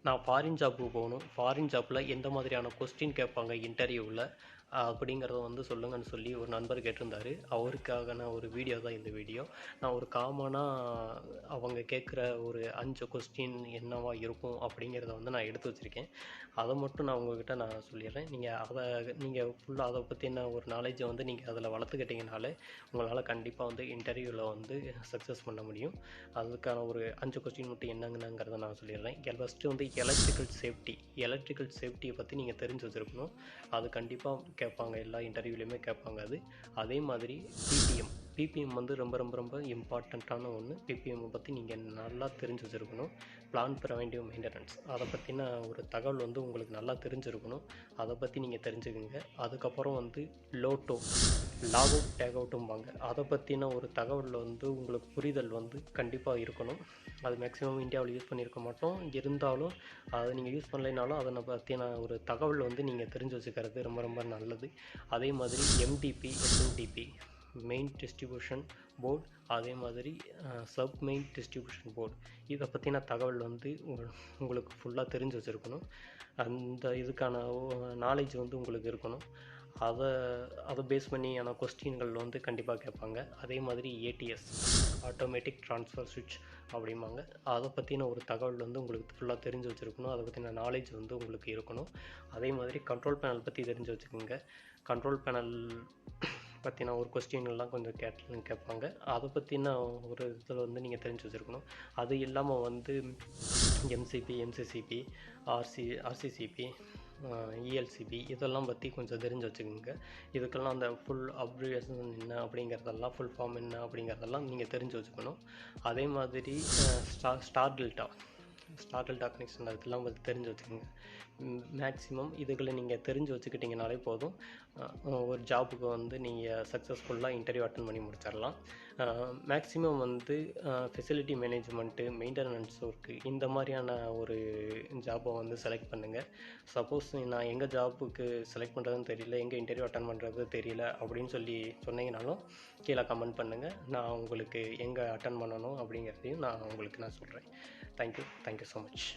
நான் ஃபாரின் ஜாப்புக்கு போகணும், ஃபாரின் ஜாப்பில் எந்த மாதிரியான கொஸ்டின் கேட்பாங்க இன்டர்வியூவில் அப்படிங்கிறத வந்து சொல்லுங்கன்னு சொல்லி ஒரு நண்பர் கேட்டிருந்தாரு. அவருக்கான ஒரு வீடியோ தான் இந்த வீடியோ. நான் ஒரு காமனாக அவங்க கேட்குற ஒரு 5 கொஸ்டின் என்னவா இருக்கும் அப்படிங்கிறத வந்து நான் எடுத்து வச்சுருக்கேன். அதை மட்டும் நான் உங்கள்கிட்ட நான் சொல்லிடுறேன். நீங்கள் ஃபுல்லாக அதை பற்றின ஒரு நாலேஜை வந்து நீங்கள் அதில் வளர்த்துக்கிட்டிங்கனாலே உங்களால் கண்டிப்பாக வந்து இன்டர்வியூவில் வந்து சக்ஸஸ் பண்ண முடியும். அதுக்கான ஒரு 5 கொஸ்டின் மட்டும் என்னங்கிறத நான் சொல்லிடுறேன். ஃபஸ்ட்டு வந்து எலக்ட்ரிக்கல் சேஃப்டியை பற்றி நீங்கள் தெரிஞ்சு வச்சுருக்கணும். அது கண்டிப்பாக கேட்பாங்க, எல்லா இன்டர்வியூலையுமே கேட்பாங்க அது. அதே மாதிரி பிபிஎம் வந்து ரொம்ப ரொம்ப ரொம்ப இம்பார்ட்டண்ட்டான ஒன்று. பிபிஎம்மை பற்றி நீங்கள் நல்லா தெரிஞ்சு வச்சுருக்கணும். பிளான் ப்ரிவென்டிவ் மெயின்டெனன்ஸ், அதை பற்றின ஒரு தகவல் வந்து உங்களுக்கு நல்லா தெரிஞ்சிருக்கணும். அதை பற்றி நீங்கள் தெரிஞ்சுக்குங்க. அதுக்கப்புறம் வந்து லோட்டோ, லாக் அவுட் டேக் அவுட்டும்பாங்க, அதை பற்றின ஒரு தகவல் வந்து உங்களுக்கு புரிதல் வந்து கண்டிப்பாக இருக்கணும். அது மேக்ஸிமம் இந்தியாவில் யூஸ் பண்ணியிருக்க மாட்டோம். இருந்தாலும் அதை நீங்கள் யூஸ் பண்ணலைனாலும் அதை பற்றின ஒரு தகவல் வந்து நீங்கள் தெரிஞ்சு வச்சுக்கிறது ரொம்ப ரொம்ப நல்லது. அதே மாதிரி MTB, SMTP, main distribution board, அதே மாதிரி சப் மெயின் டிஸ்ட்ரிபியூஷன் போர்டு, இதை பற்றின தகவல் வந்து உங்களுக்கு ஃபுல்லாக தெரிஞ்சு வச்சுருக்கணும். அந்த இதுக்கான நாலேஜ் வந்து உங்களுக்கு இருக்கணும். அதை பேஸ் பண்ணியான கொஸ்டின்கள் வந்து கண்டிப்பாக கேட்பாங்க. அதே மாதிரி ஏடிஎஸ், ஆட்டோமேட்டிக் ட்ரான்ஸ்ஃபர் சுவிட்ச் அப்படிம்பாங்க, அதை பற்றின ஒரு தகவல் வந்து உங்களுக்கு ஃபுல்லாக தெரிஞ்சு வச்சுருக்கணும். அதை பற்றின நாலேஜ் வந்து உங்களுக்கு இருக்கணும். அதே மாதிரி கண்ட்ரோல் பேனல் பற்றி தெரிஞ்சு வச்சுக்கோங்க. கண்ட்ரோல் பேனல் பற்றின ஒரு கொஸ்டின்லாம் கொஞ்சம் கேட்பாங்க. அதை பற்றின ஒரு இதில் வந்து நீங்கள் தெரிஞ்சு வச்சுருக்கணும். அது இல்லாமல் வந்து எம்சிபி, எம்சிசிபி, ஆர்சிசிபி, இஎல்சிபி, இதெல்லாம் பற்றி கொஞ்சம் தெரிஞ்சு வச்சுக்கோங்க. இதுக்கெல்லாம் அந்த ஃபுல் அப்ரிவேஷன் என்ன அப்படிங்கிறதெல்லாம், ஃபுல் ஃபார்ம் என்ன அப்படிங்கிறதெல்லாம் நீங்கள் தெரிஞ்சு வச்சுக்கணும். அதே மாதிரி ஸ்டார் டெல்டா கனெக்ஷன், அதெல்லாம் பற்றி தெரிஞ்சு வச்சுக்கோங்க. மேக்ஸிமம் இதுகளை நீங்கள் தெரிஞ்சு வச்சுக்கிட்டிங்கனாலே போதும். ஒரு ஜாபுக்கு வந்து நீங்கள் சக்ஸஸ்ஃபுல்லாக இன்டர்வியூ அட்டன் பண்ணி முடிச்சிடலாம். மேக்ஸிமம் வந்து ஃபெசிலிட்டி மேனேஜ்மெண்ட்டு, மெயின்டெனன்ஸ் ஒர்க்கு, இந்த மாதிரியான ஒரு ஜாப்பை வந்து செலக்ட் பண்ணுங்கள். சப்போஸ் நான் எங்கே ஜாப்புக்கு செலக்ட் பண்ணுறதுன்னு தெரியல, எங்கே இன்டர்வியூ அட்டன் பண்ணுறது தெரியல அப்படின்னு சொல்லி சொன்னீங்கனாலும் கீழே கமெண்ட் பண்ணுங்கள். நான் உங்களுக்கு எங்கே அட்டன் பண்ணணும் அப்படிங்கிறதையும் நான் சொல்கிறேன். Thank you so much.